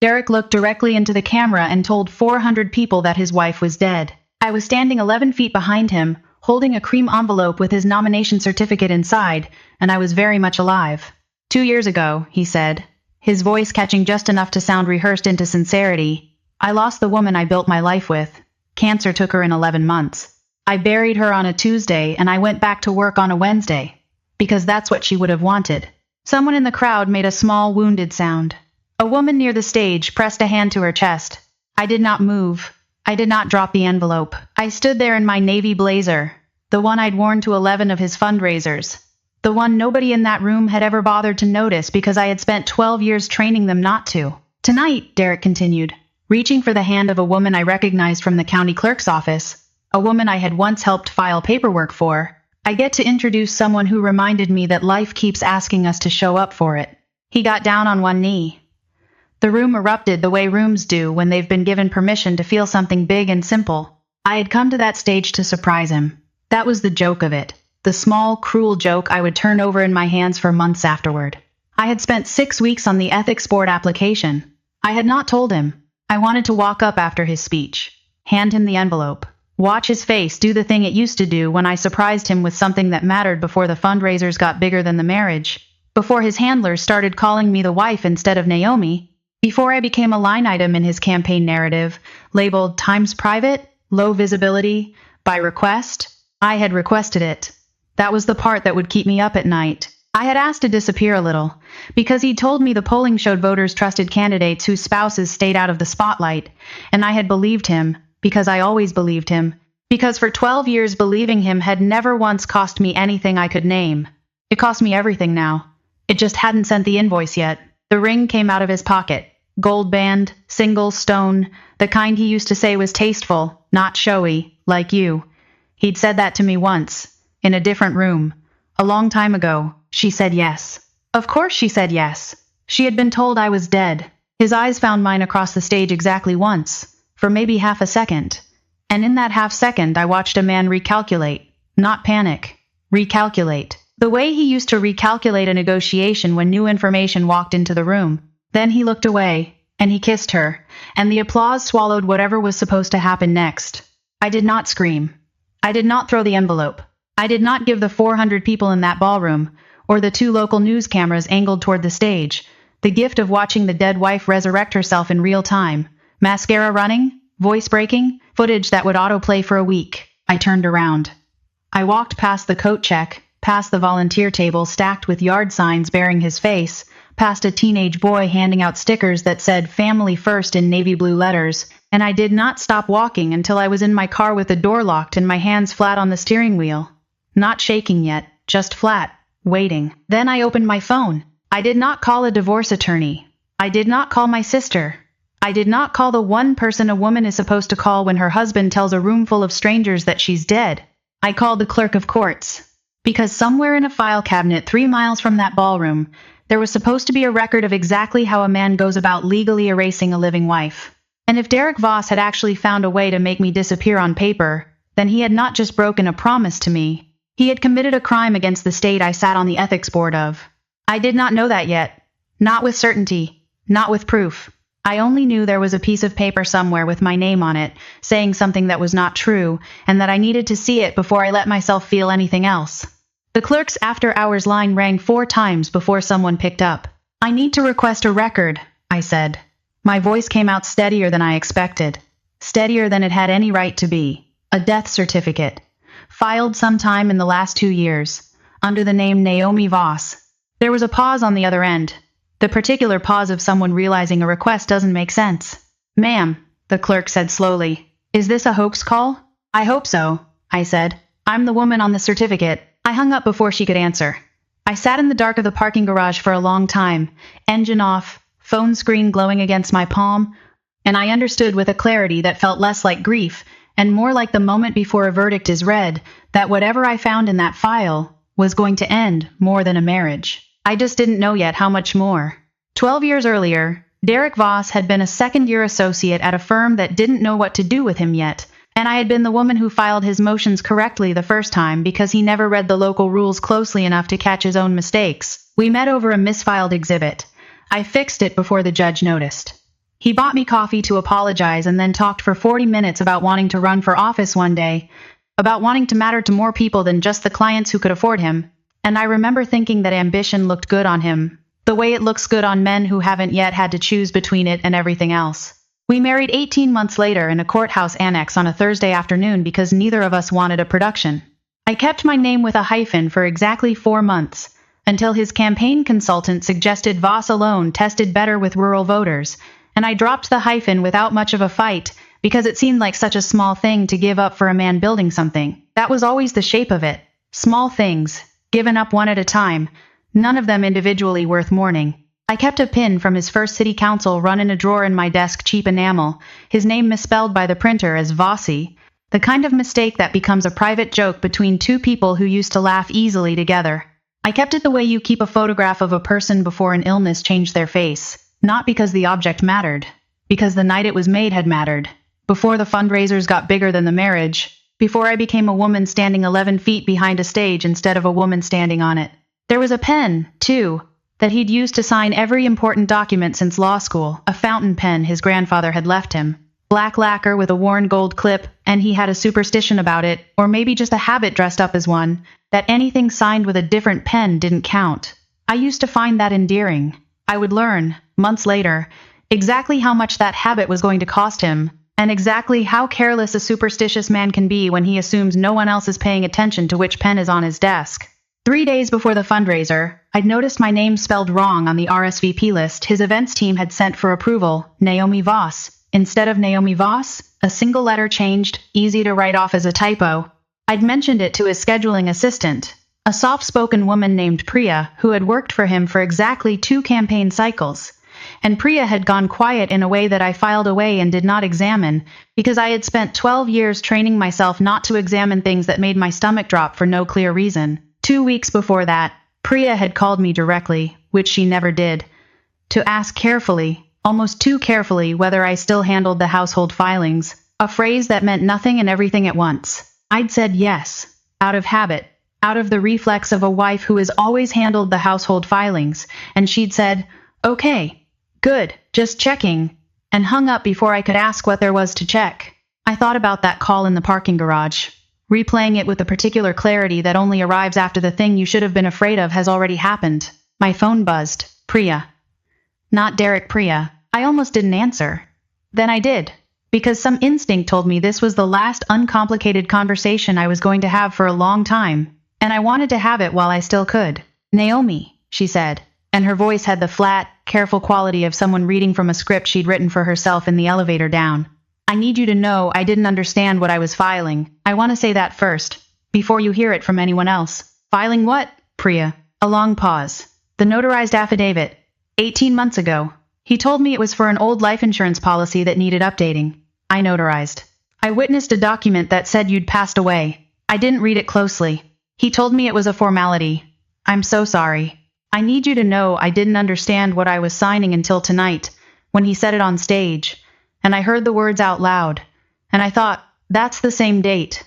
Derek looked directly into the camera and told 400 people that his wife was dead. I was standing 11 feet behind him, holding a cream envelope with his nomination certificate inside, and I was very much alive. 2 years ago, he said, his voice catching just enough to sound rehearsed into sincerity, I lost the woman I built my life with. Cancer took her in 11 months. I buried her on a Tuesday and I went back to work on a Wednesday. Because that's what she would have wanted. Someone in the crowd made a small wounded sound. A woman near the stage pressed a hand to her chest. I did not move. I did not drop the envelope. I stood there in my navy blazer, the one I'd worn to 11 of his fundraisers. The one nobody in that room had ever bothered to notice because I had spent 12 years training them not to. Tonight, Derek continued, reaching for the hand of a woman I recognized from the county clerk's office, a woman I had once helped file paperwork for, I get to introduce someone who reminded me that life keeps asking us to show up for it. He got down on one knee. The room erupted the way rooms do when they've been given permission to feel something big and simple. I had come to that stage to surprise him. That was the joke of it. The small, cruel joke I would turn over in my hands for months afterward. I had spent 6 weeks on the ethics board application. I had not told him. I wanted to walk up after his speech, hand him the envelope, watch his face do the thing it used to do when I surprised him with something that mattered before the fundraisers got bigger than the marriage, before his handlers started calling me the wife instead of Naomi, before I became a line item in his campaign narrative, labeled Times Private, Low Visibility, by request. I had requested it. That was the part that would keep me up at night. I had asked to disappear a little, because he'd told me the polling showed voters trusted candidates whose spouses stayed out of the spotlight, and I had believed him, because I always believed him, because for 12 years believing him had never once cost me anything I could name. It cost me everything now. It just hadn't sent the invoice yet. The ring came out of his pocket. Gold band, single, stone, the kind he used to say was tasteful, not showy, like you. He'd said that to me once, in a different room. A long time ago, she said yes. Of course she said yes. She had been told I was dead. His eyes found mine across the stage exactly once, for maybe half a second. And in that half second I watched a man recalculate, not panic, recalculate. The way he used to recalculate a negotiation when new information walked into the room. Then he looked away, and he kissed her, and the applause swallowed whatever was supposed to happen next. I did not scream. I did not throw the envelope. I did not give the 400 people in that ballroom, or the 2 local news cameras angled toward the stage, the gift of watching the dead wife resurrect herself in real time. Mascara running, voice breaking, footage that would autoplay for a week. I turned around. I walked past the coat check, past the volunteer table stacked with yard signs bearing his face, past a teenage boy handing out stickers that said Family First in navy blue letters, and I did not stop walking until I was in my car with the door locked and my hands flat on the steering wheel. Not shaking yet, just flat, waiting. Then I opened my phone. I did not call a divorce attorney. I did not call my sister. I did not call the one person a woman is supposed to call when her husband tells a room full of strangers that she's dead. I called the clerk of courts. Because somewhere in a file cabinet 3 miles from that ballroom, there was supposed to be a record of exactly how a man goes about legally erasing a living wife. And if Derek Voss had actually found a way to make me disappear on paper, then he had not just broken a promise to me. He had committed a crime against the state I sat on the ethics board of. I did not know that yet. Not with certainty. Not with proof. I only knew there was a piece of paper somewhere with my name on it, saying something that was not true, and that I needed to see it before I let myself feel anything else. The clerk's after-hours line rang 4 times before someone picked up. I need to request a record, I said. My voice came out steadier than I expected. Steadier than it had any right to be. A death certificate. Filed sometime in the last 2 years. Under the name Naomi Voss. There was a pause on the other end. The particular pause of someone realizing a request doesn't make sense. Ma'am, the clerk said slowly. Is this a hoax call? I hope so, I said. I'm the woman on the certificate. I hung up before she could answer. I sat in the dark of the parking garage for a long time, engine off, phone screen glowing against my palm, and I understood with a clarity that felt less like grief and more like the moment before a verdict is read, that whatever I found in that file was going to end more than a marriage. I just didn't know yet how much more. 12 years earlier, Derek Voss had been a second-year associate at a firm that didn't know what to do with him yet, and I had been the woman who filed his motions correctly the first time because he never read the local rules closely enough to catch his own mistakes. We met over a misfiled exhibit. I fixed it before the judge noticed. He bought me coffee to apologize and then talked for 40 minutes about wanting to run for office one day, about wanting to matter to more people than just the clients who could afford him. And I remember thinking that ambition looked good on him, the way it looks good on men who haven't yet had to choose between it and everything else. We married 18 months later in a courthouse annex on a Thursday afternoon because neither of us wanted a production. I kept my name with a hyphen for exactly 4 months, until his campaign consultant suggested Voss alone tested better with rural voters, and I dropped the hyphen without much of a fight because it seemed like such a small thing to give up for a man building something. That was always the shape of it. Small things, given up one at a time, none of them individually worth mourning. I kept a pin from his first city council run in a drawer in my desk, cheap enamel, his name misspelled by the printer as Vossi, the kind of mistake that becomes a private joke between two people who used to laugh easily together. I kept it the way you keep a photograph of a person before an illness changed their face, not because the object mattered, because the night it was made had mattered, before the fundraisers got bigger than the marriage, before I became a woman standing 11 feet behind a stage instead of a woman standing on it. There was a pen, too, that he'd used to sign every important document since law school, a fountain pen his grandfather had left him. Black lacquer with a worn gold clip, and he had a superstition about it, or maybe just a habit dressed up as one, that anything signed with a different pen didn't count. I used to find that endearing. I would learn, months later, exactly how much that habit was going to cost him, and exactly how careless a superstitious man can be when he assumes no one else is paying attention to which pen is on his desk. 3 days before the fundraiser, I'd noticed my name spelled wrong on the RSVP list his events team had sent for approval, Naomi Voss. Instead of Naomi Voss, a single letter changed, easy to write off as a typo. I'd mentioned it to his scheduling assistant, a soft-spoken woman named Priya, who had worked for him for exactly 2 campaign cycles. And Priya had gone quiet in a way that I filed away and did not examine, because I had spent 12 years training myself not to examine things that made my stomach drop for no clear reason. 2 weeks before that, Priya had called me directly, which she never did, to ask carefully, almost too carefully, whether I still handled the household filings, a phrase that meant nothing and everything at once. I'd said yes, out of habit, out of the reflex of a wife who has always handled the household filings, and she'd said, "Okay, good, just checking," and hung up before I could ask what there was to check. I thought about that call in the parking garage, replaying it with a particular clarity that only arrives after the thing you should have been afraid of has already happened. My phone buzzed. Priya. Not Derek, Priya. I almost didn't answer. Then I did, because some instinct told me this was the last uncomplicated conversation I was going to have for a long time, and I wanted to have it while I still could. "Naomi," she said, and her voice had the flat, careful quality of someone reading from a script she'd written for herself in the elevator down. "I need you to know I didn't understand what I was filing. I want to say that first, before you hear it from anyone else." "Filing what, Priya?" A long pause. "The notarized affidavit. 18 months ago. He told me it was for an old life insurance policy that needed updating. I notarized. I witnessed a document that said you'd passed away. I didn't read it closely. He told me it was a formality. I'm so sorry. I need you to know I didn't understand what I was signing until tonight, when he said it on stage, and I heard the words out loud, and I thought, that's the same date.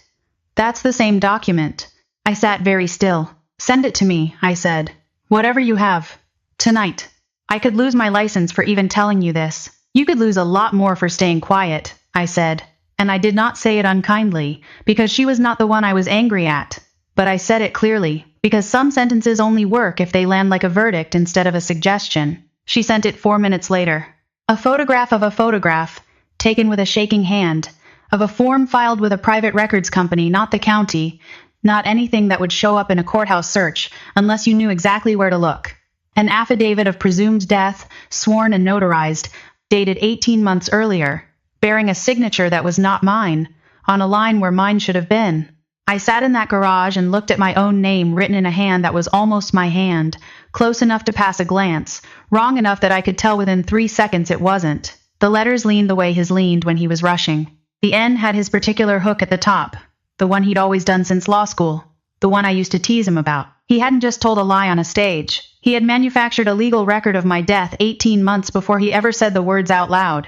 That's the same document." I sat very still. "Send it to me," I said. "Whatever you have. Tonight." "I could lose my license for even telling you this. You could lose a lot more for staying quiet," I said, and I did not say it unkindly, because she was not the one I was angry at. But I said it clearly, because some sentences only work if they land like a verdict instead of a suggestion. She sent it 4 minutes later. A photograph of a photograph, taken with a shaking hand, of a form filed with a private records company, not the county, not anything that would show up in a courthouse search unless you knew exactly where to look. An affidavit of presumed death, sworn and notarized, dated 18 months earlier, bearing a signature that was not mine, on a line where mine should have been. I sat in that garage and looked at my own name written in a hand that was almost my hand, close enough to pass a glance, wrong enough that I could tell within 3 seconds it wasn't. The letters leaned the way his leaned when he was rushing. The N had his particular hook at the top, the one he'd always done since law school, the one I used to tease him about. He hadn't just told a lie on a stage. He had manufactured a legal record of my death 18 months before he ever said the words out loud,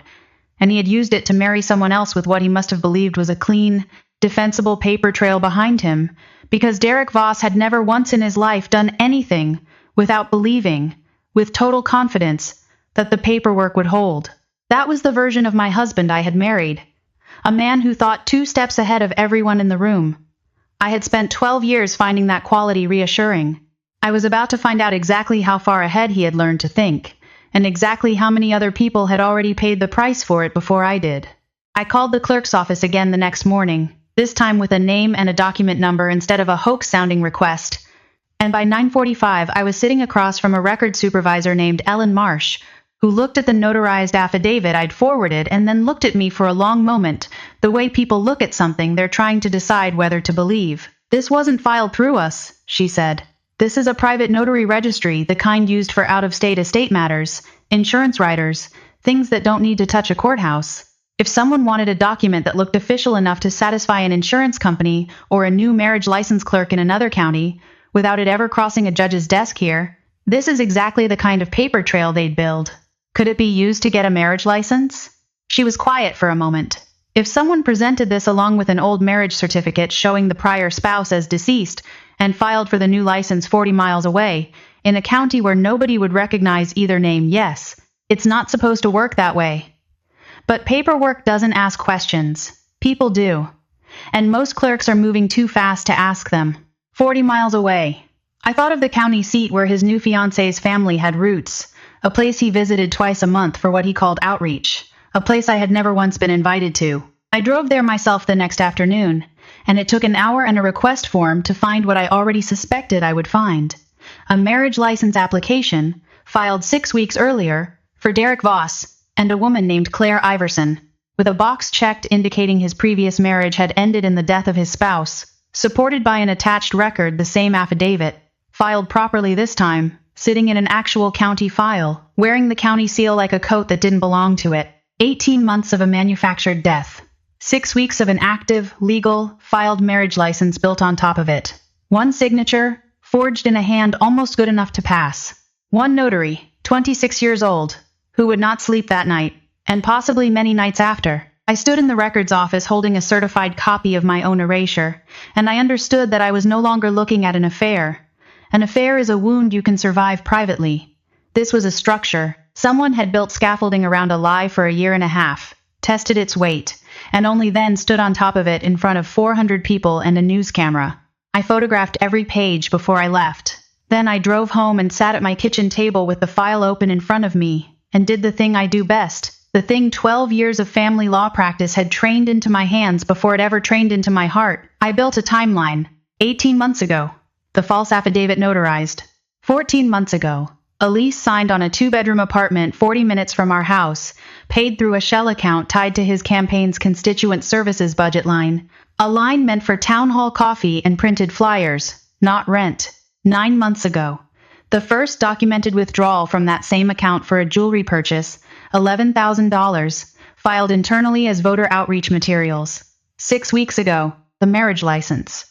and he had used it to marry someone else with what he must have believed was a clean, defensible paper trail behind him, because Derek Voss had never once in his life done anything without believing, with total confidence, that the paperwork would hold. That was the version of my husband I had married. A man who thought 2 steps ahead of everyone in the room. I had spent 12 years finding that quality reassuring. I was about to find out exactly how far ahead he had learned to think, and exactly how many other people had already paid the price for it before I did. I called the clerk's office again the next morning, this time with a name and a document number instead of a hoax-sounding request. And by 9:45 I was sitting across from a record supervisor named Ellen Marsh, who looked at the notarized affidavit I'd forwarded and then looked at me for a long moment, the way people look at something they're trying to decide whether to believe. "This wasn't filed through us," she said. "This is a private notary registry, the kind used for out-of-state estate matters, insurance riders, things that don't need to touch a courthouse. If someone wanted a document that looked official enough to satisfy an insurance company or a new marriage license clerk in another county, without it ever crossing a judge's desk here, this is exactly the kind of paper trail they'd build. Could it be used to get a marriage license?" She was quiet for a moment. If someone presented this along with an old marriage certificate showing the prior spouse as deceased and filed for the new license 40 miles away, in a county where nobody would recognize either name, yes, it's not supposed to work that way. But paperwork doesn't ask questions. People do. And most clerks are moving too fast to ask them. 40 miles away. I thought of the county seat where his new fiancé's family had roots, a place he visited twice a month for what he called outreach, a place I had never once been invited to. I drove there myself the next afternoon, and it took an hour and a request form to find what I already suspected I would find. A marriage license application, filed 6 weeks earlier, for Derek Voss, and a woman named Claire Iverson, with a box checked indicating his previous marriage had ended in the death of his spouse, supported by an attached record, the same affidavit, filed properly this time, sitting in an actual county file, wearing the county seal like a coat that didn't belong to it. 18 months of a manufactured death. 6 weeks of an active, legal, filed marriage license built on top of it. One signature, forged in a hand almost good enough to pass. One notary, 26 years old, who would not sleep that night, and possibly many nights after. I stood in the records office holding a certified copy of my own erasure, and I understood that I was no longer looking at an affair. An affair is a wound you can survive privately. This was a structure. Someone had built scaffolding around a lie for a year and a half, tested its weight, and only then stood on top of it in front of 400 people and a news camera. I photographed every page before I left. Then I drove home and sat at my kitchen table with the file open in front of me, and did the thing I do best. The thing 12 years of family law practice had trained into my hands before it ever trained into my heart. I built a timeline. 18 months ago. The false affidavit notarized. 14 months ago. A lease signed on a 2-bedroom apartment 40 minutes from our house, paid through a shell account tied to his campaign's constituent services budget line. A line meant for town hall coffee and printed flyers, not rent. 9 months ago. The first documented withdrawal from that same account for a jewelry purchase, $11,000, filed internally as voter outreach materials. 6 weeks ago, the marriage license.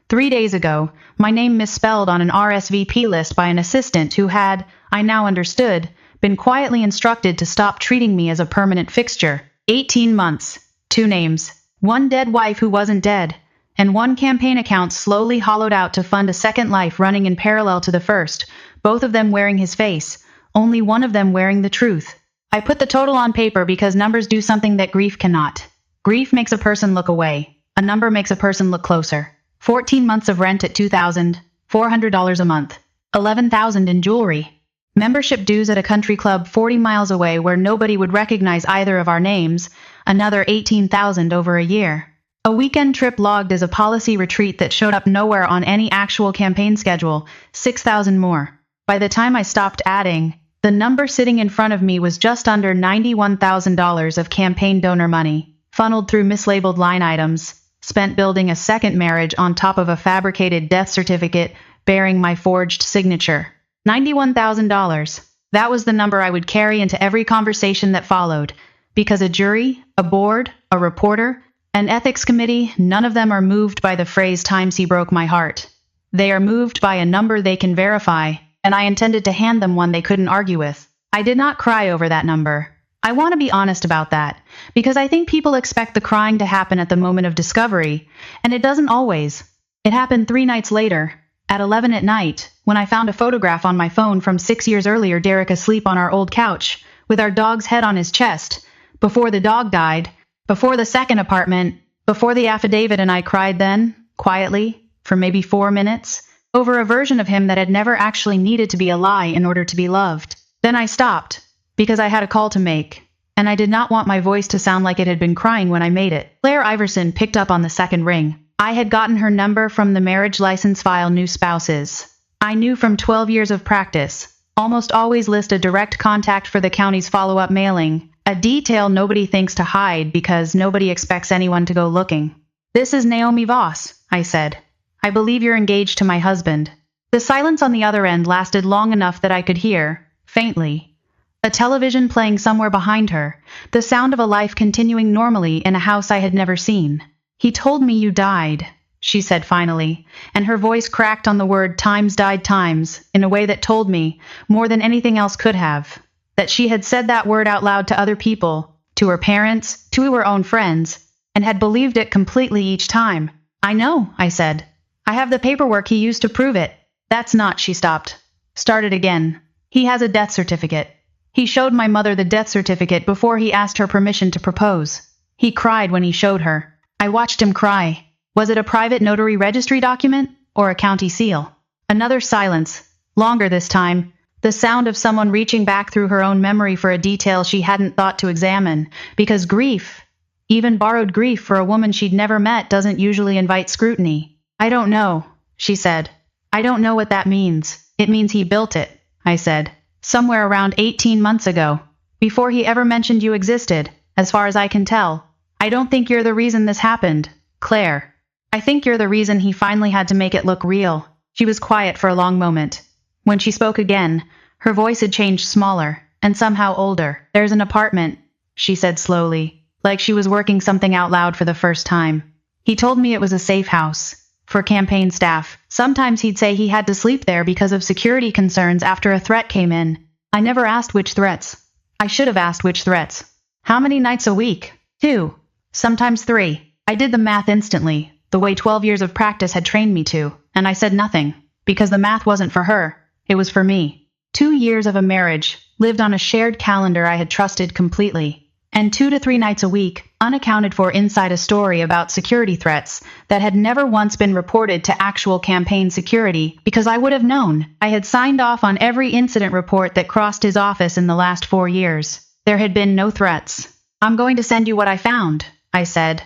3 days ago, my name misspelled on an RSVP list by an assistant who had, I now understood, been quietly instructed to stop treating me as a permanent fixture. 18 months, 2 names, 1 dead wife who wasn't dead, and 1 campaign account slowly hollowed out to fund a second life running in parallel to the first, both of them wearing his face, only one of them wearing the truth. I put the total on paper because numbers do something that grief cannot. Grief makes a person look away. A number makes a person look closer. 14 months of rent at $2,400 a month. $11,000 in jewelry. Membership dues at a country club 40 miles away where nobody would recognize either of our names. Another $18,000 over a year. A weekend trip logged as a policy retreat that showed up nowhere on any actual campaign schedule. $6,000 more. By the time I stopped adding, the number sitting in front of me was just under $91,000 of campaign donor money, funneled through mislabeled line items, spent building a second marriage on top of a fabricated death certificate bearing my forged signature. $91,000. That was the number I would carry into every conversation that followed, because a jury, a board, a reporter, an ethics committee, none of them are moved by the phrase "times he broke my heart." They are moved by a number they can verify, and I intended to hand them one they couldn't argue with. I did not cry over that number. I want to be honest about that, because I think people expect the crying to happen at the moment of discovery, and it doesn't always. It happened 3 nights later, at 11 at night, when I found a photograph on my phone from 6 years earlier, Derek asleep on our old couch, with our dog's head on his chest, Before the dog died, before the second apartment, before the affidavit, and I cried then, quietly, for maybe 4 minutes, over a version of him that had never actually needed to be a lie in order to be loved. Then I stopped, because I had a call to make, and I did not want my voice to sound like it had been crying when I made it. Claire Iverson picked up on the second ring. I had gotten her number from the marriage license file New Spouses. I knew from 12 years of practice, almost always list a direct contact for the county's follow-up mailing, a detail nobody thinks to hide because nobody expects anyone to go looking. "This is Naomi Voss," I said. "I believe you're engaged to my husband." The silence on the other end lasted long enough that I could hear, faintly, a television playing somewhere behind her, the sound of a life continuing normally in a house I had never seen. "He told me you died," she said finally, and her voice cracked on the word "times died times" in a way that told me, more than anything else could have, that she had said that word out loud to other people, to her parents, to her own friends, and had believed it completely each time. "I know," I said. "I have the paperwork he used to prove it." "That's not," she stopped. Started again. "He has a death certificate. He showed my mother the death certificate before he asked her permission to propose. He cried when he showed her. I watched him cry. Was it a private notary registry document, or a county seal?" Another silence, longer this time, the sound of someone reaching back through her own memory for a detail she hadn't thought to examine, because grief, even borrowed grief for a woman she'd never met, doesn't usually invite scrutiny. "I don't know," she said. "I don't know what that means." "It means he built it," I said, "somewhere around 18 months ago, before he ever mentioned you existed, as far as I can tell. I don't think you're the reason this happened, Claire. I think you're the reason he finally had to make it look real." She was quiet for a long moment. When she spoke again, her voice had changed smaller, and somehow older. "There's an apartment," she said slowly, like she was working something out loud for the first time. "He told me it was a safe house for campaign staff. Sometimes he'd say he had to sleep there because of security concerns after a threat came in. I never asked which threats. I should have asked which threats. How many nights a week? 2. Sometimes 3. I did the math instantly, the way 12 years of practice had trained me to, and I said nothing, because the math wasn't for her, it was for me. 2 years of a marriage, lived on a shared calendar I had trusted completely, and 2 to 3 nights a week, unaccounted for inside a story about security threats that had never once been reported to actual campaign security, because I would have known. I had signed off on every incident report that crossed his office in the last 4 years. There had been no threats. "I'm going to send you what I found," I said.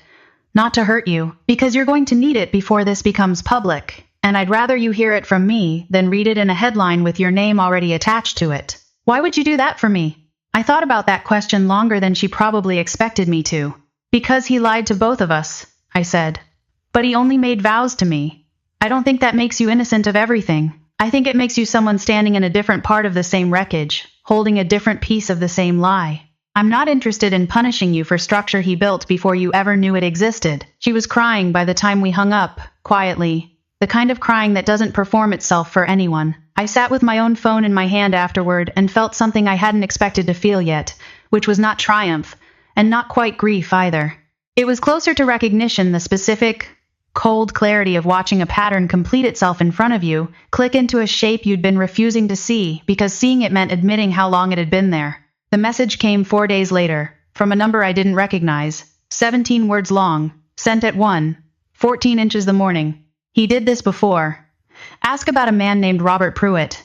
"Not to hurt you, because you're going to need it before this becomes public, and I'd rather you hear it from me than read it in a headline with your name already attached to it." "Why would you do that for me?" I thought about that question longer than she probably expected me to. "Because he lied to both of us," I said. "But he only made vows to me. I don't think that makes you innocent of everything. I think it makes you someone standing in a different part of the same wreckage, holding a different piece of the same lie. I'm not interested in punishing you for structure he built before you ever knew it existed." She was crying by the time we hung up, quietly, the kind of crying that doesn't perform itself for anyone. I sat with my own phone in my hand afterward and felt something I hadn't expected to feel yet, which was not triumph, and not quite grief either. It was closer to recognition, the specific, cold clarity of watching a pattern complete itself in front of you, click into a shape you'd been refusing to see, because seeing it meant admitting how long it had been there. The message came 4 days later, from a number I didn't recognize, 17 words long, sent at 1:14 inches the morning. "He did this before. Ask about a man named Robert Pruitt.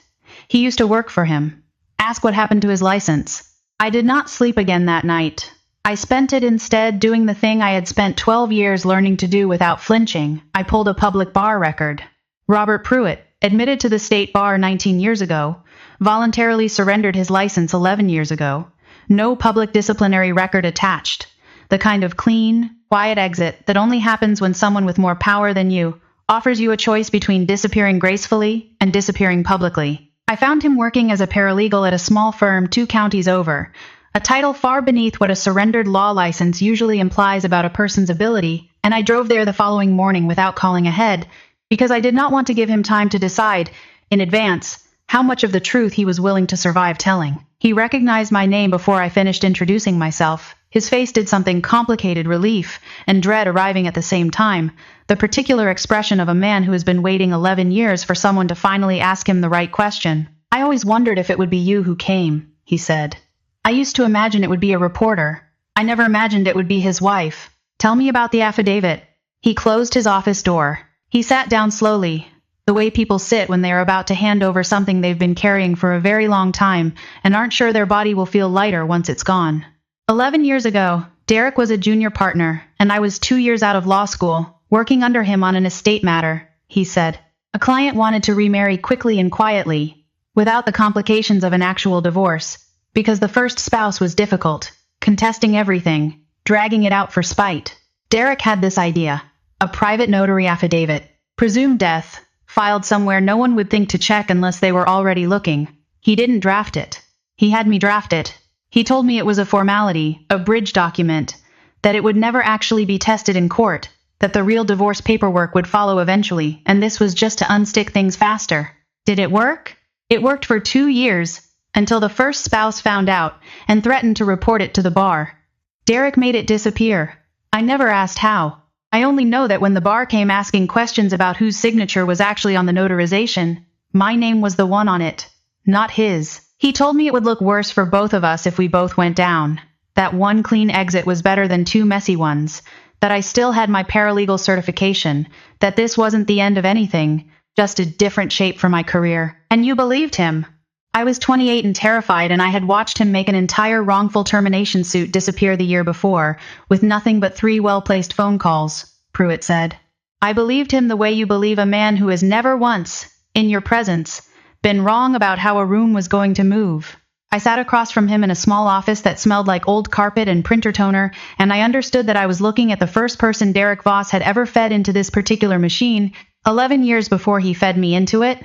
He used to work for him. Ask what happened to his license." I did not sleep again that night. I spent it instead doing the thing I had spent 12 years learning to do without flinching. I pulled a public bar record. Robert Pruitt, admitted to the state bar 19 years ago, voluntarily surrendered his license 11 years ago. No public disciplinary record attached. The kind of clean, quiet exit that only happens when someone with more power than you offers you a choice between disappearing gracefully and disappearing publicly. I found him working as a paralegal at a small firm 2 counties over, a title far beneath what a surrendered law license usually implies about a person's ability, and I drove there the following morning without calling ahead, because I did not want to give him time to decide, in advance, how much of the truth he was willing to survive telling. He recognized my name before I finished introducing myself. His face did something complicated, relief and dread arriving at the same time, the particular expression of a man who has been waiting 11 years for someone to finally ask him the right question. "I always wondered if it would be you who came," he said. "I used to imagine it would be a reporter. I never imagined it would be his wife. Tell me about the affidavit. He closed his office door. He sat down slowly, the way people sit when they are about to hand over something they've been carrying for a very long time and aren't sure their body will feel lighter once it's gone. 11 years ago, Derek was a junior partner, and I was 2 years out of law school, working under him on an estate matter, he said. A client wanted to remarry quickly and quietly, without the complications of an actual divorce, because the first spouse was difficult, contesting everything, dragging it out for spite. Derek had this idea. A private notary affidavit, presumed death, filed somewhere no one would think to check unless they were already looking. He didn't draft it. He had me draft it. He told me it was a formality, a bridge document, that it would never actually be tested in court, that the real divorce paperwork would follow eventually, and this was just to unstick things faster. Did it work? It worked for 2 years, until the first spouse found out and threatened to report it to the bar. Derek made it disappear. I never asked how. I only know that when the bar came asking questions about whose signature was actually on the notarization, my name was the one on it, not his. He told me it would look worse for both of us if we both went down, that one clean exit was better than 2 messy ones, that I still had my paralegal certification, that this wasn't the end of anything, just a different shape for my career. And you believed him. I was 28 and terrified, and I had watched him make an entire wrongful termination suit disappear the year before, with nothing but 3 well-placed phone calls, Pruitt said. I believed him the way you believe a man who has never once, in your presence, been wrong about how a room was going to move. I sat across from him in a small office that smelled like old carpet and printer toner, and I understood that I was looking at the first person Derek Voss had ever fed into this particular machine, 11 years before he fed me into it,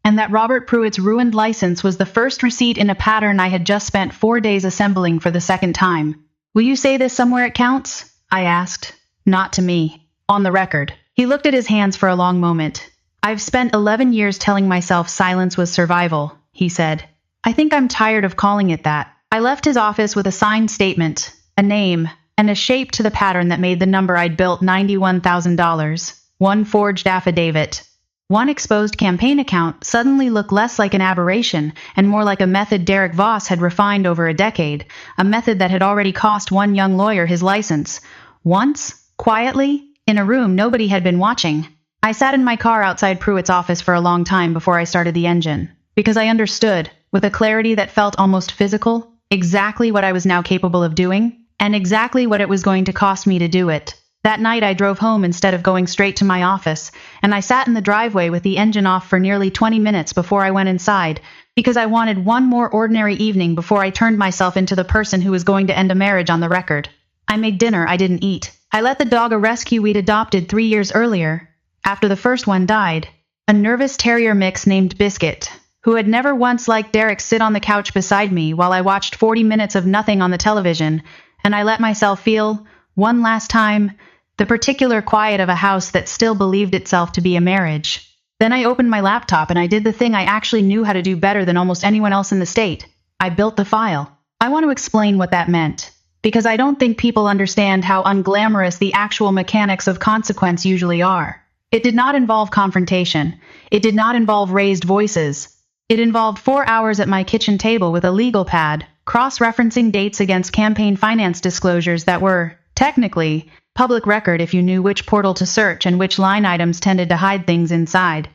and that Robert Pruitt's ruined license was the first receipt in a pattern I had just spent 4 days assembling for the second time. Will you say this somewhere it counts? I asked. Not to me. On the record. He looked at his hands for a long moment. I've spent 11 years telling myself silence was survival, he said. I think I'm tired of calling it that. I left his office with a signed statement, a name, and a shape to the pattern that made the number I'd built $91,000. One forged affidavit. One exposed campaign account suddenly looked less like an aberration and more like a method Derek Voss had refined over a decade, a method that had already cost one young lawyer his license. Once, quietly, in a room nobody had been watching. I sat in my car outside Pruitt's office for a long time before I started the engine, because I understood, with a clarity that felt almost physical, exactly what I was now capable of doing, and exactly what it was going to cost me to do it. That night I drove home instead of going straight to my office, and I sat in the driveway with the engine off for nearly 20 minutes before I went inside, because I wanted one more ordinary evening before I turned myself into the person who was going to end a marriage on the record. I made dinner I didn't eat. I let the dog a rescue we'd adopted 3 years earlier, after the first one died, a nervous terrier mix named Biscuit, who had never once liked Derek, sit on the couch beside me while I watched 40 minutes of nothing on the television, and I let myself feel, one last time, the particular quiet of a house that still believed itself to be a marriage. Then I opened my laptop and I did the thing I actually knew how to do better than almost anyone else in the state. I built the file. I want to explain what that meant, because I don't think people understand how unglamorous the actual mechanics of consequence usually are. It did not involve confrontation. It did not involve raised voices. It involved 4 hours at my kitchen table with a legal pad, cross-referencing dates against campaign finance disclosures that were, technically, public record if you knew which portal to search and which line items tended to hide things inside.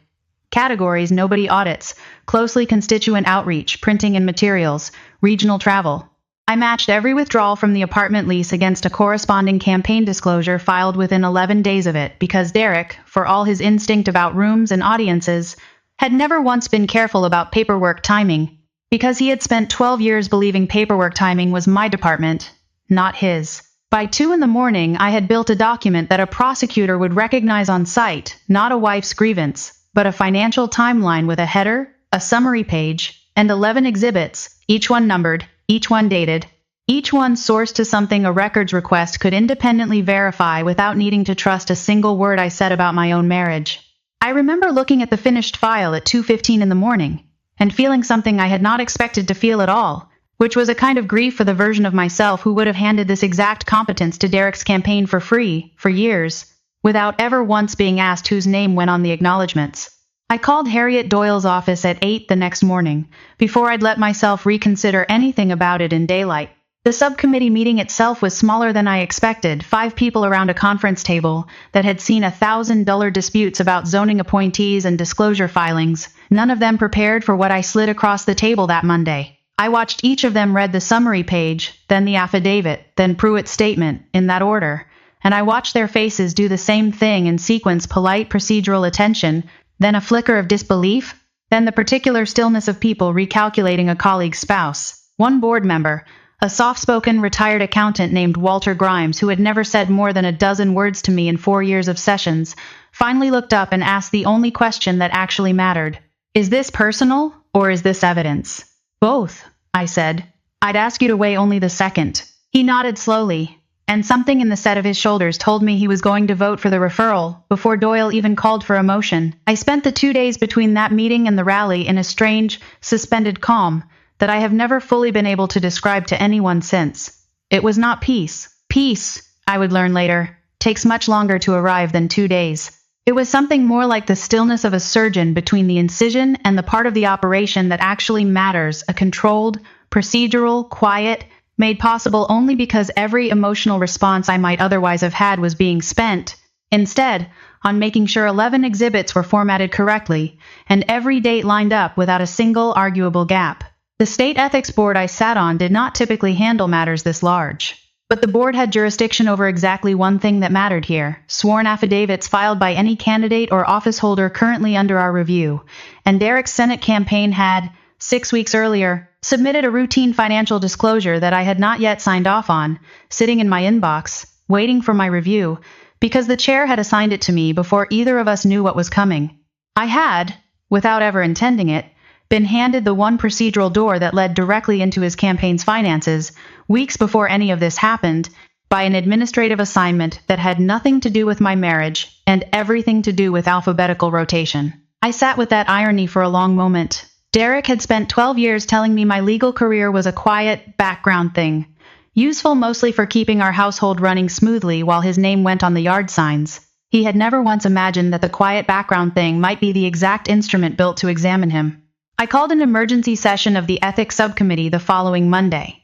Categories nobody audits, closely constituent outreach, printing and materials, regional travel. I matched every withdrawal from the apartment lease against a corresponding campaign disclosure filed within 11 days of it, because Derek, for all his instinct about rooms and audiences, had never once been careful about paperwork timing, because he had spent 12 years believing paperwork timing was my department, not his. By 2 a.m, I had built a document that a prosecutor would recognize on sight, not a wife's grievance, but a financial timeline with a header, a summary page, and 11 exhibits, each one numbered, each one dated, each one sourced to something a records request could independently verify without needing to trust a single word I said about my own marriage. I remember looking at the finished file at 2:15 in the morning, and feeling something I had not expected to feel at all, which was a kind of grief for the version of myself who would have handed this exact competence to Derek's campaign for free, for years, without ever once being asked whose name went on the acknowledgments. I called Harriet Doyle's office at 8 the next morning, before I'd let myself reconsider anything about it in daylight. The subcommittee meeting itself was smaller than I expected, 5 people around a conference table that had seen $1,000 disputes about zoning appointees and disclosure filings, none of them prepared for what I slid across the table that Monday. I watched each of them read the summary page, then the affidavit, then Pruitt's statement, in that order, and I watched their faces do the same thing in sequence: polite procedural attention, then a flicker of disbelief, then the particular stillness of people recalculating a colleague's spouse. One board member, a soft-spoken retired accountant named Walter Grimes, who had never said more than a dozen words to me in 4 years of sessions, finally looked up and asked the only question that actually mattered. "Is this personal, or is this evidence?" "Both," I said. "I'd ask you to weigh only the second." He nodded slowly, and something in the set of his shoulders told me he was going to vote for the referral before Doyle even called for a motion. I spent the 2 days between that meeting and the rally in a strange, suspended calm that I have never fully been able to describe to anyone since. It was not peace. Peace, I would learn later, takes much longer to arrive than 2 days. It was something more like the stillness of a surgeon between the incision and the part of the operation that actually matters, a controlled, procedural, quiet, made possible only because every emotional response I might otherwise have had was being spent, instead, on making sure 11 exhibits were formatted correctly, and every date lined up without a single arguable gap. The state ethics board I sat on did not typically handle matters this large. But the board had jurisdiction over exactly one thing that mattered here: sworn affidavits filed by any candidate or office holder currently under our review. And Derek's Senate campaign had, 6 weeks earlier, submitted a routine financial disclosure that I had not yet signed off on, sitting in my inbox, waiting for my review, because the chair had assigned it to me before either of us knew what was coming. I had, without ever intending it, been handed the one procedural door that led directly into his campaign's finances, weeks before any of this happened, by an administrative assignment that had nothing to do with my marriage and everything to do with alphabetical rotation. I sat with that irony for a long moment. Derek had spent 12 years telling me my legal career was a quiet, background thing, useful mostly for keeping our household running smoothly while his name went on the yard signs. He had never once imagined that the quiet background thing might be the exact instrument built to examine him. I called an emergency session of the Ethics Subcommittee the following Monday,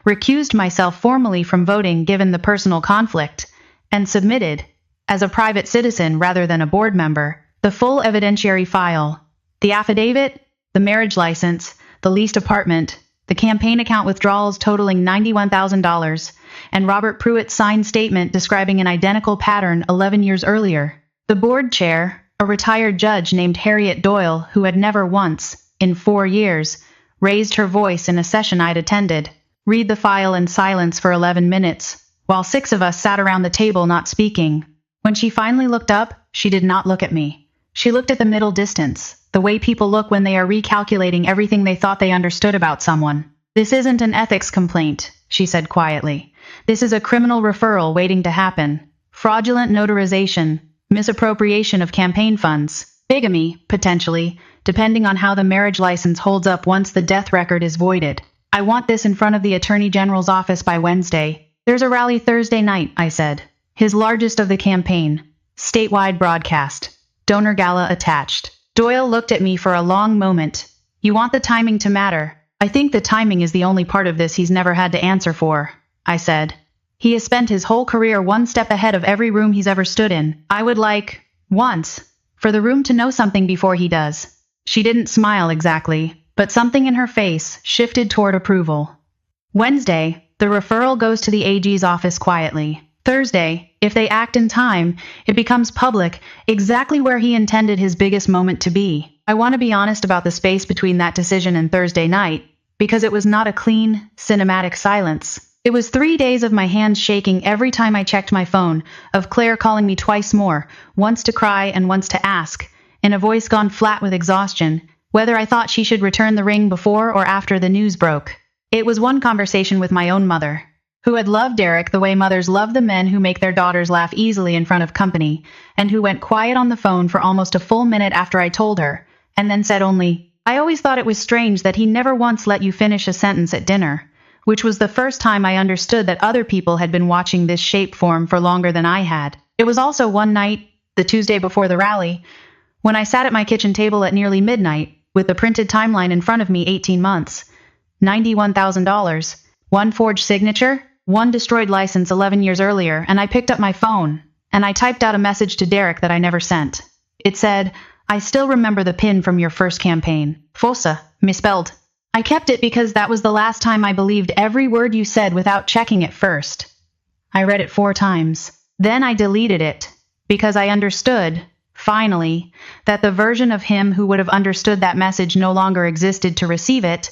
recused myself formally from voting given the personal conflict, and submitted, as a private citizen rather than a board member, the full evidentiary file: the affidavit, the marriage license, the leased apartment, the campaign account withdrawals totaling $91,000, and Robert Pruitt's signed statement describing an identical pattern 11 years earlier. The board chair, a retired judge named Harriet Doyle, who had never once, in 4 years, raised her voice in a session I'd attended, read the file in silence for 11 minutes, while 6 of us sat around the table not speaking. When she finally looked up, she did not look at me. She looked at the middle distance, the way people look when they are recalculating everything they thought they understood about someone. "This isn't an ethics complaint," she said quietly. "This is a criminal referral waiting to happen. Fraudulent notarization, misappropriation of campaign funds, bigamy, potentially, depending on how the marriage license holds up once the death record is voided. I want this in front of the Attorney General's office by Wednesday." "There's a rally Thursday night," I said. "His largest of the campaign. Statewide broadcast. Donor gala attached." Doyle looked at me for a long moment. "You want the timing to matter." "I think the timing is the only part of this he's never had to answer for," I said. "He has spent his whole career one step ahead of every room he's ever stood in. I would like, once, for the room to know something before he does." She didn't smile exactly, but something in her face shifted toward approval. Wednesday, the referral goes to the AG's office quietly. Thursday, if they act in time, it becomes public, exactly where he intended his biggest moment to be. I want to be honest about the space between that decision and Thursday night, because it was not a clean, cinematic silence. It was 3 days of my hands shaking every time I checked my phone, of Claire calling me twice more, once to cry and once to ask, in a voice gone flat with exhaustion, whether I thought she should return the ring before or after the news broke. It was one conversation with my own mother, who had loved Derek the way mothers love the men who make their daughters laugh easily in front of company, and who went quiet on the phone for almost a full minute after I told her, and then said only, "I always thought it was strange that he never once let you finish a sentence at dinner," which was the first time I understood that other people had been watching this shape form for longer than I had. It was also one night, the Tuesday before the rally, when I sat at my kitchen table at nearly midnight, with the printed timeline in front of me: 18 months, $91,000, One forged signature, one destroyed license 11 years earlier, and I picked up my phone, and I typed out a message to Derek that I never sent. It said, "I still remember the pin from your first campaign. Fossa, misspelled. I kept it because that was the last time I believed every word you said without checking it first. I read it 4 times. Then I deleted it, because I understood, finally, that the version of him who would have understood that message no longer existed to receive it,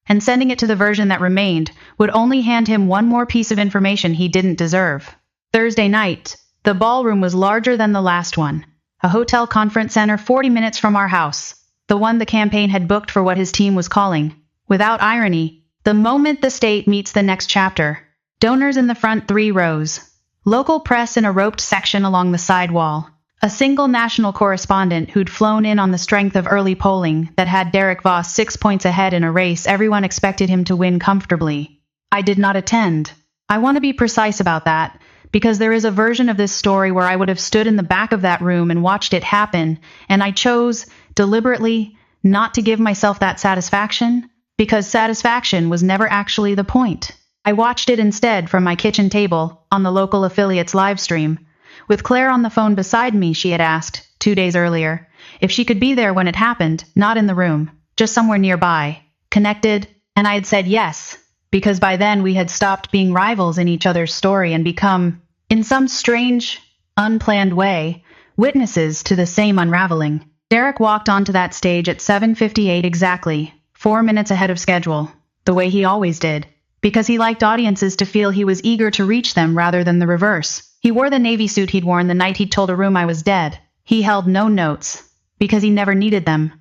and sending it to the version that remained would only hand him one more piece of information he didn't deserve." Thursday night, the ballroom was larger than the last one. A hotel conference center 40 minutes from our house, the one the campaign had booked for what his team was calling, without irony, the moment the state meets the next chapter. Donors in the front 3 rows. Local press in a roped section along the side wall. A single national correspondent who'd flown in on the strength of early polling that had Derek Voss 6 points ahead in a race everyone expected him to win comfortably. I did not attend. I want to be precise about that, because there is a version of this story where I would have stood in the back of that room and watched it happen, and I chose, deliberately, not to give myself that satisfaction, because satisfaction was never actually the point. I watched it instead from my kitchen table, on the local affiliate's live stream. With Claire on the phone beside me, she had asked, 2 days earlier, if she could be there when it happened, not in the room, just somewhere nearby, connected, and I had said yes, because by then we had stopped being rivals in each other's story and become, in some strange, unplanned way, witnesses to the same unraveling. Derek walked onto that stage at 7:58 exactly, 4 minutes ahead of schedule, the way he always did, because he liked audiences to feel he was eager to reach them rather than the reverse. He wore the navy suit he'd worn the night he'd told a room I was dead. He held no notes, because he never needed them.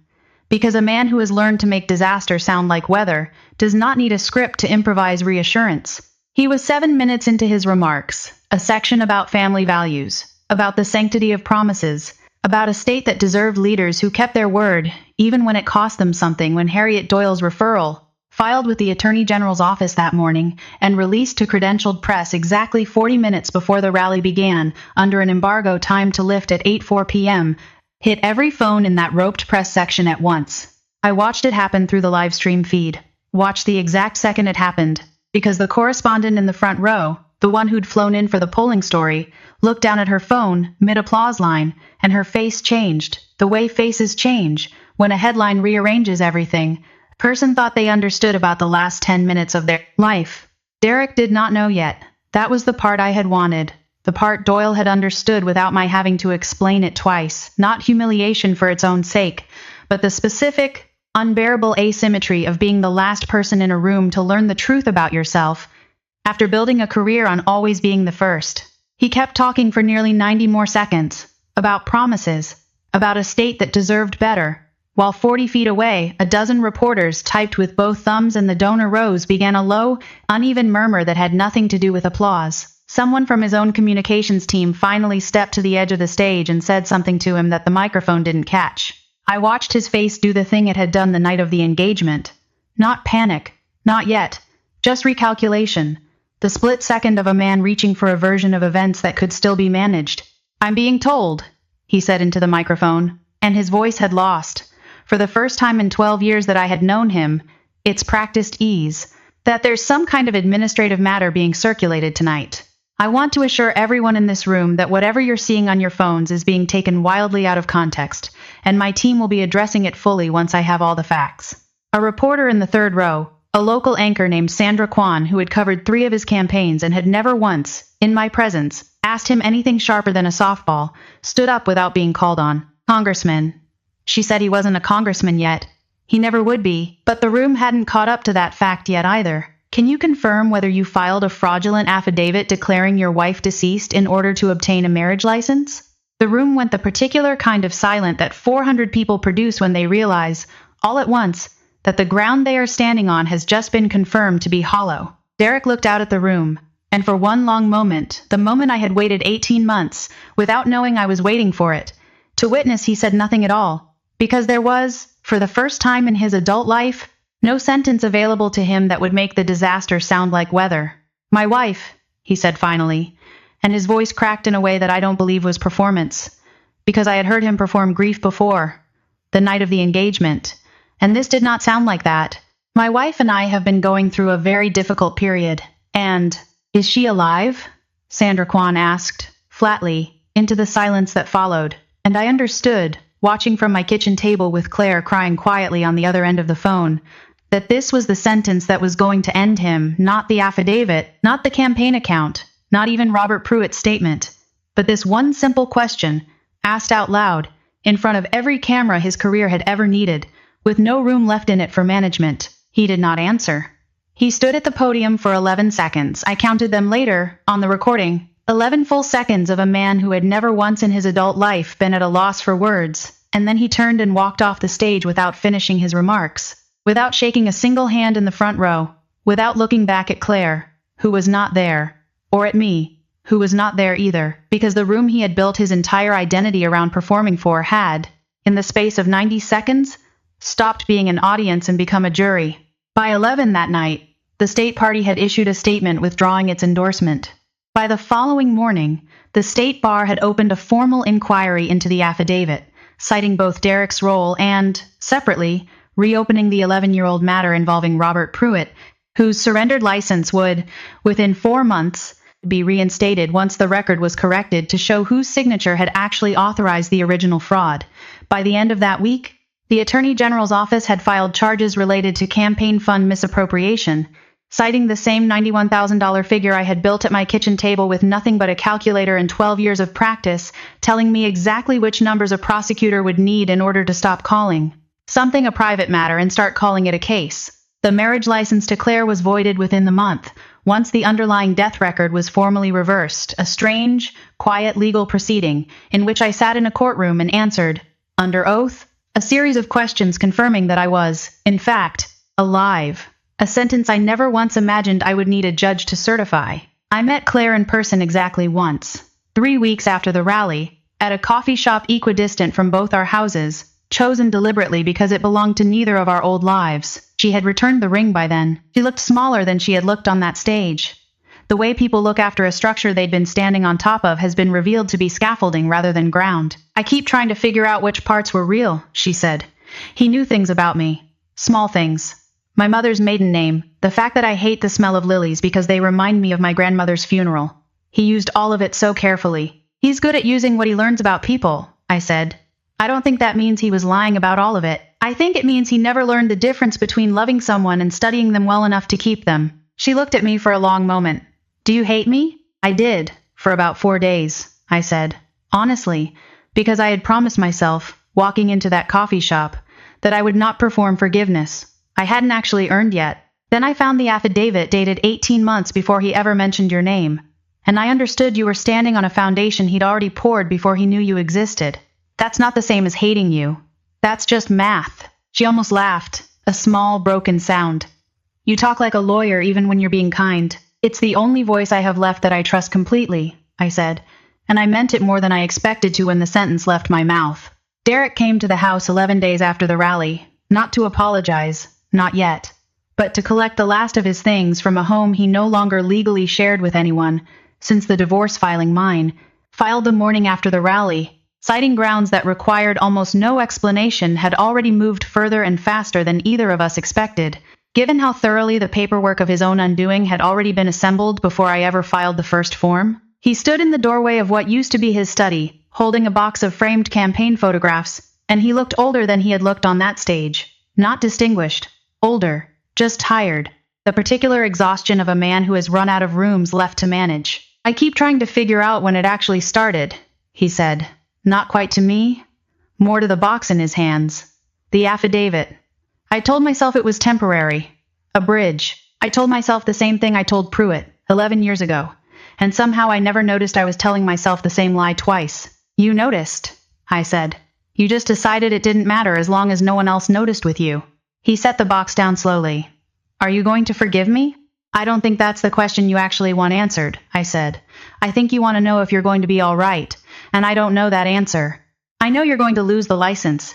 Because a man who has learned to make disaster sound like weather does not need a script to improvise reassurance. He was 7 minutes into his remarks, a section about family values, about the sanctity of promises, about a state that deserved leaders who kept their word, even when it cost them something, when Harriet Doyle's referral, filed with the Attorney General's office that morning, and released to credentialed press exactly 40 minutes before the rally began, under an embargo timed to lift at 8:04 p.m., hit every phone in that roped press section at once. I watched it happen through the live stream feed, watched the exact second it happened, because the correspondent in the front row, the one who'd flown in for the polling story, looked down at her phone, mid-applause line, and her face changed, the way faces change, when a headline rearranges everything. Person thought they understood about the last 10 minutes of their life. Derek did not know yet. That was the part I had wanted. The part Doyle had understood without my having to explain it twice. Not humiliation for its own sake, but the specific, unbearable asymmetry of being the last person in a room to learn the truth about yourself, after building a career on always being the first. He kept talking for nearly 90 more seconds, about promises, about a state that deserved better, while 40 feet away, a dozen reporters typed with both thumbs in the donor rows began a low, uneven murmur that had nothing to do with applause. Someone from his own communications team finally stepped to the edge of the stage and said something to him that the microphone didn't catch. I watched his face do the thing it had done the night of the engagement. Not panic. Not yet. Just recalculation. The split second of a man reaching for a version of events that could still be managed. "I'm being told," he said into the microphone, and his voice had lost, for the first time in 12 years that I had known him, its practiced ease, that there's some kind of administrative matter being circulated tonight. I want to assure everyone in this room that whatever you're seeing on your phones is being taken wildly out of context, and my team will be addressing it fully once I have all the facts. A reporter in the third row, a local anchor named Sandra Kwan, who had covered 3 of his campaigns and had never once, in my presence, asked him anything sharper than a softball, stood up without being called on. "Congressman." She said he wasn't a congressman yet. He never would be, but the room hadn't caught up to that fact yet either. "Can you confirm whether you filed a fraudulent affidavit declaring your wife deceased in order to obtain a marriage license?" The room went the particular kind of silent that 400 people produce when they realize, all at once, that the ground they are standing on has just been confirmed to be hollow. Derek looked out at the room, and for one long moment, the moment I had waited 18 months, without knowing I was waiting for it, to witness, he said nothing at all, because there was, for the first time in his adult life, no sentence available to him that would make the disaster sound like weather. "My wife," he said finally, and his voice cracked in a way that I don't believe was performance, because I had heard him perform grief before, the night of the engagement, and this did not sound like that. My wife and I have been going through a very difficult period. And, is she alive? Sandra Kwan asked, flatly, into the silence that followed. And I understood, watching from my kitchen table with Claire crying quietly on the other end of the phone, that this was the sentence that was going to end him, not the affidavit, not the campaign account, not even Robert Pruitt's statement, but this one simple question, asked out loud, in front of every camera his career had ever needed, with no room left in it for management. He did not answer. He stood at the podium for 11 seconds. I counted them later, on the recording. 11 full seconds of a man who had never once in his adult life been at a loss for words, and then he turned and walked off the stage without finishing his remarks, without shaking a single hand in the front row, without looking back at Claire, who was not there, or at me, who was not there either, because the room he had built his entire identity around performing for had, in the space of 90 seconds, stopped being an audience and become a jury. By 11 that night, the state party had issued a statement withdrawing its endorsement. By the following morning, the state bar had opened a formal inquiry into the affidavit, citing both Derek's role and, separately, reopening the 11-year-old matter involving Robert Pruitt, whose surrendered license would, within 4 months, be reinstated once the record was corrected to show whose signature had actually authorized the original fraud. By the end of that week, the Attorney General's office had filed charges related to campaign fund misappropriation, citing the same $91,000 figure I had built at my kitchen table with nothing but a calculator and 12 years of practice, telling me exactly which numbers a prosecutor would need in order to stop calling something a private matter and start calling it a case. The marriage license to Claire was voided within the month, once the underlying death record was formally reversed, a strange, quiet legal proceeding in which I sat in a courtroom and answered, under oath, a series of questions confirming that I was, in fact, alive. A sentence I never once imagined I would need a judge to certify. I met Claire in person exactly once, 3 weeks after the rally, at a coffee shop equidistant from both our houses, chosen deliberately because it belonged to neither of our old lives. She had returned the ring by then. She looked smaller than she had looked on that stage. The way people look after a structure they'd been standing on top of has been revealed to be scaffolding rather than ground. I keep trying to figure out which parts were real, she said. He knew things about me. Small things. My mother's maiden name, the fact that I hate the smell of lilies because they remind me of my grandmother's funeral. He used all of it so carefully. He's good at using what he learns about people, I said. I don't think that means he was lying about all of it. I think it means he never learned the difference between loving someone and studying them well enough to keep them. She looked at me for a long moment. Do you hate me? I did, for about 4 days, I said. Honestly, because I had promised myself, walking into that coffee shop, that I would not perform forgiveness. I hadn't actually earned yet. Then I found the affidavit dated 18 months before he ever mentioned your name. And I understood you were standing on a foundation he'd already poured before he knew you existed. That's not the same as hating you. That's just math. She almost laughed, a small, broken sound. You talk like a lawyer even when you're being kind. It's the only voice I have left that I trust completely, I said, and I meant it more than I expected to when the sentence left my mouth. Derek came to the house 11 days after the rally, not to apologize, not yet, but to collect the last of his things from a home he no longer legally shared with anyone, since the divorce filing mine, filed the morning after the rally, citing grounds that required almost no explanation had already moved further and faster than either of us expected, given how thoroughly the paperwork of his own undoing had already been assembled before I ever filed the first form. He stood in the doorway of what used to be his study, holding a box of framed campaign photographs, and he looked older than he had looked on that stage. Not distinguished. Older. Just tired. The particular exhaustion of a man who has run out of rooms left to manage. I keep trying to figure out when it actually started, he said. Not quite to me. More to the box in his hands. The affidavit. I told myself it was temporary. A bridge. I told myself the same thing I told Pruitt 11 years ago. And somehow I never noticed I was telling myself the same lie twice. You noticed, I said. You just decided it didn't matter as long as no one else noticed with you. He set the box down slowly. Are you going to forgive me? I don't think that's the question you actually want answered, I said. I think you want to know if you're going to be all right, and I don't know that answer. I know you're going to lose the license,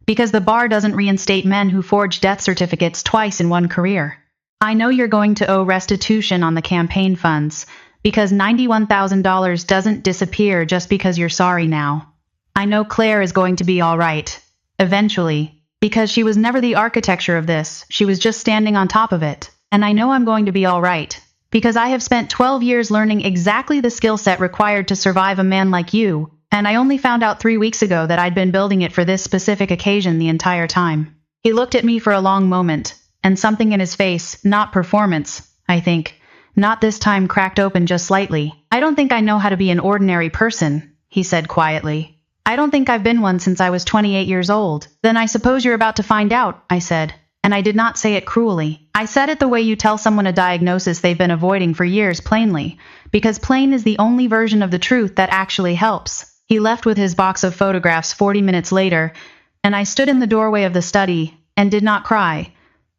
because the bar doesn't reinstate men who forge death certificates twice in one career. I know you're going to owe restitution on the campaign funds, because $91,000 doesn't disappear just because you're sorry now. I know Claire is going to be all right, eventually, Because she was never the architecture of this, she was just standing on top of it. And I know I'm going to be all right. Because I have spent 12 years learning exactly the skill set required to survive a man like you, and I only found out 3 weeks ago that I'd been building it for this specific occasion the entire time. He looked at me for a long moment, and something in his face, not performance, I think, not this time, cracked open just slightly. I don't think I know how to be an ordinary person, he said quietly. I don't think I've been one since I was 28 years old. Then I suppose you're about to find out, I said. And I did not say it cruelly. I said it the way you tell someone a diagnosis they've been avoiding for years, plainly, because plain is the only version of the truth that actually helps. He left with his box of photographs 40 minutes later, and I stood in the doorway of the study and did not cry,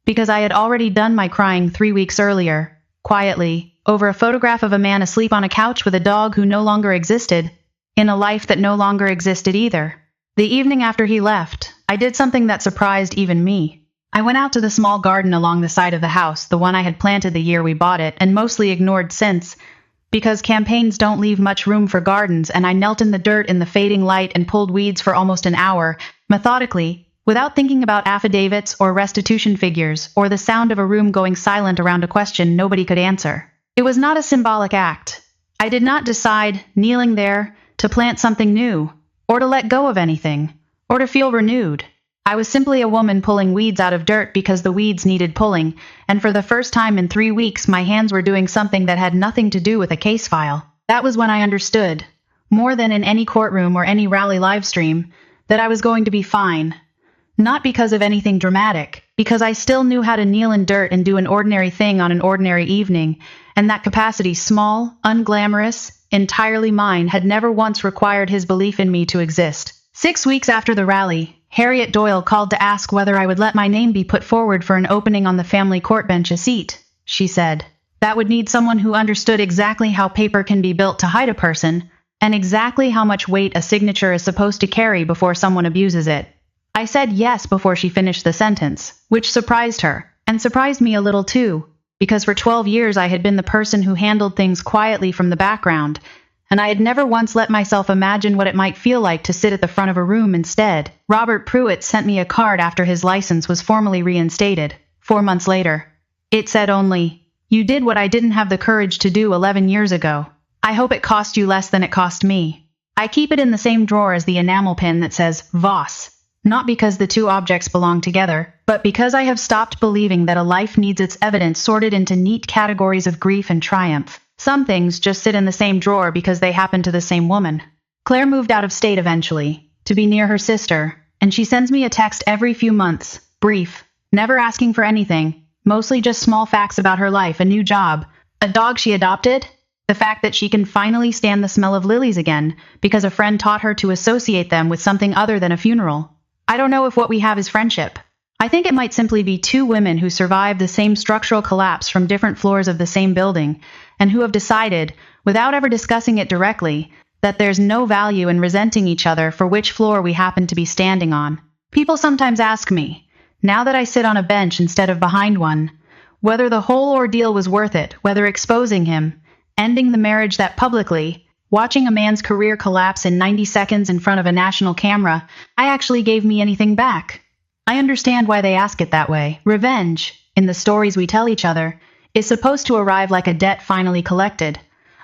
because I had already done my crying 3 weeks earlier. Quietly, over a photograph of a man asleep on a couch with a dog who no longer existed, in a life that no longer existed either. The evening after he left, I did something that surprised even me. I went out to the small garden along the side of the house, the one I had planted the year we bought it, and mostly ignored since, because campaigns don't leave much room for gardens, and I knelt in the dirt in the fading light and pulled weeds for almost an hour, methodically, without thinking about affidavits or restitution figures, or the sound of a room going silent around a question nobody could answer. It was not a symbolic act. I did not decide, kneeling there, to plant something new, or to let go of anything, or to feel renewed. I was simply a woman pulling weeds out of dirt because the weeds needed pulling, and for the first time in 3 weeks my hands were doing something that had nothing to do with a case file. That was when I understood, more than in any courtroom or any rally livestream, that I was going to be fine. Not because of anything dramatic, because I still knew how to kneel in dirt and do an ordinary thing on an ordinary evening, and that capacity, small, unglamorous, entirely mine, had never once required his belief in me to exist. 6 weeks after the rally, Harriet Doyle called to ask whether I would let my name be put forward for an opening on the family court bench, a seat, she said. That would need someone who understood exactly how paper can be built to hide a person, and exactly how much weight a signature is supposed to carry before someone abuses it. I said yes before she finished the sentence, which surprised her, and surprised me a little too, because for 12 years I had been the person who handled things quietly from the background, and I had never once let myself imagine what it might feel like to sit at the front of a room instead. Robert Pruitt sent me a card after his license was formally reinstated, 4 months later. It said only, "You did what I didn't have the courage to do 11 years ago. I hope it cost you less than it cost me." I keep it in the same drawer as the enamel pin that says Voss. Not because the two objects belong together, but because I have stopped believing that a life needs its evidence sorted into neat categories of grief and triumph. Some things just sit in the same drawer because they happen to the same woman. Claire moved out of state eventually, to be near her sister, and she sends me a text every few months, brief, never asking for anything, mostly just small facts about her life, a new job, a dog she adopted, the fact that she can finally stand the smell of lilies again because a friend taught her to associate them with something other than a funeral. I don't know if what we have is friendship. I think it might simply be two women who survived the same structural collapse from different floors of the same building, and who have decided, without ever discussing it directly, that there's no value in resenting each other for which floor we happen to be standing on. People sometimes ask me, now that I sit on a bench instead of behind one, whether the whole ordeal was worth it, whether exposing him, ending the marriage that publicly, watching a man's career collapse in 90 seconds in front of a national camera, actually gave me anything back. I understand why they ask it that way. Revenge, in the stories we tell each other, is supposed to arrive like a debt finally collected,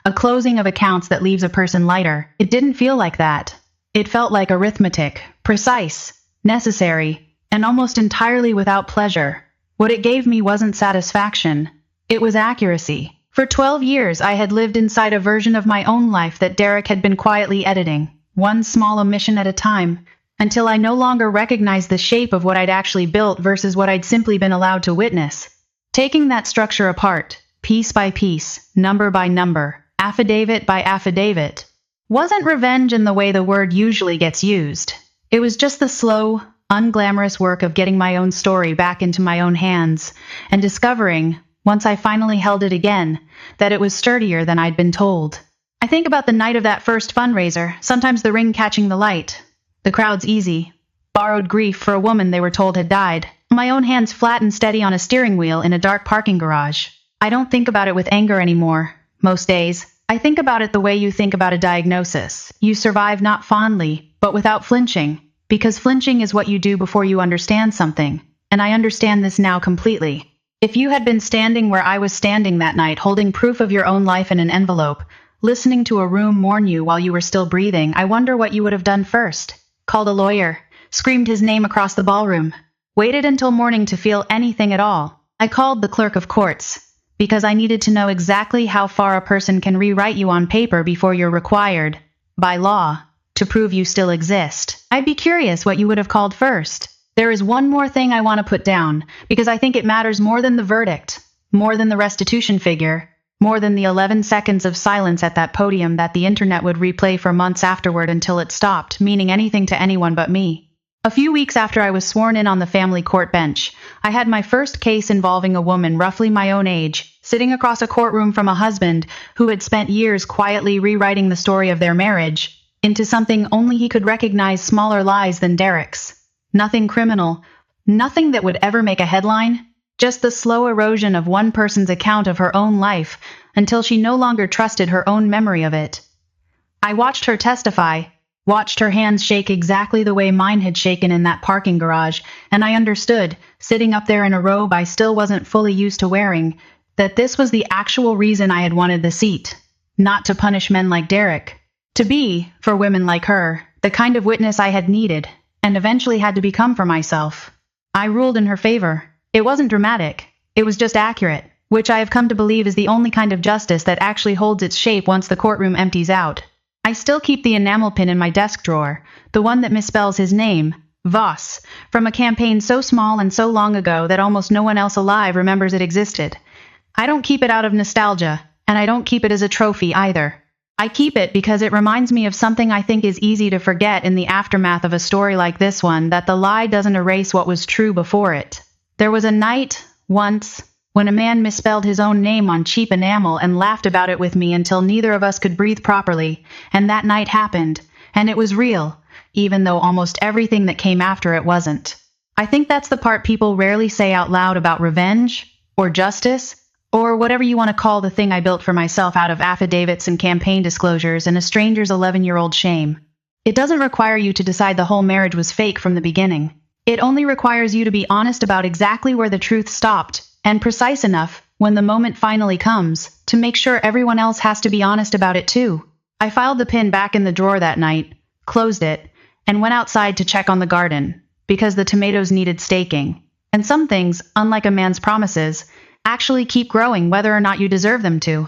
a closing of accounts that leaves a person lighter. It didn't feel like that. It felt like arithmetic, precise, necessary, and almost entirely without pleasure. What it gave me wasn't satisfaction. It was accuracy. For 12 years I had lived inside a version of my own life that Derek had been quietly editing, one small omission at a time, until I no longer recognized the shape of what I'd actually built versus what I'd simply been allowed to witness. Taking that structure apart, piece by piece, number by number, affidavit by affidavit, wasn't revenge in the way the word usually gets used. It was just the slow, unglamorous work of getting my own story back into my own hands, and discovering, once I finally held it again, that it was sturdier than I'd been told. I think about the night of that first fundraiser, sometimes the ring catching the light. The crowd's easy. Borrowed grief for a woman they were told had died. My own hands flat and steady on a steering wheel in a dark parking garage. I don't think about it with anger anymore. Most days, I think about it the way you think about a diagnosis. You survive not fondly, but without flinching. Because flinching is what you do before you understand something, and I understand this now completely. If you had been standing where I was standing that night, holding proof of your own life in an envelope, listening to a room mourn you while you were still breathing, I wonder what you would have done first. Called a lawyer, screamed his name across the ballroom, waited until morning to feel anything at all. I called the clerk of courts, because I needed to know exactly how far a person can rewrite you on paper before you're required, by law, to prove you still exist. I'd be curious what you would have called first. There is one more thing I want to put down, because I think it matters more than the verdict, more than the restitution figure, more than the 11 seconds of silence at that podium that the internet would replay for months afterward until it stopped meaning anything to anyone but me. A few weeks after I was sworn in on the family court bench, I had my first case involving a woman roughly my own age, sitting across a courtroom from a husband who had spent years quietly rewriting the story of their marriage into something only he could recognize smaller lies than Derek's. Nothing criminal, nothing that would ever make a headline, just the slow erosion of one person's account of her own life until she no longer trusted her own memory of it. I watched her testify, watched her hands shake exactly the way mine had shaken in that parking garage, and I understood, sitting up there in a robe I still wasn't fully used to wearing, that this was the actual reason I had wanted the seat. Not to punish men like Derek. To be, for women like her, the kind of witness I had needed, and eventually had to become for myself. I ruled in her favor. It wasn't dramatic. It was just accurate, which I have come to believe is the only kind of justice that actually holds its shape once the courtroom empties out. I still keep the enamel pin in my desk drawer, the one that misspells his name, Voss, from a campaign so small and so long ago that almost no one else alive remembers it existed. I don't keep it out of nostalgia, and I don't keep it as a trophy either. I keep it because it reminds me of something I think is easy to forget in the aftermath of a story like this one, that the lie doesn't erase what was true before it. There was a night, once, when a man misspelled his own name on cheap enamel and laughed about it with me until neither of us could breathe properly, and that night happened, and it was real, even though almost everything that came after it wasn't. I think that's the part people rarely say out loud about revenge, or justice, or whatever you want to call the thing I built for myself out of affidavits and campaign disclosures and a stranger's 11-year-old shame. It doesn't require you to decide the whole marriage was fake from the beginning. It only requires you to be honest about exactly where the truth stopped, and precise enough, when the moment finally comes, to make sure everyone else has to be honest about it too. I filed the pin back in the drawer that night, closed it, and went outside to check on the garden, because the tomatoes needed staking. And some things, unlike a man's promises, actually keep growing whether or not you deserve them to.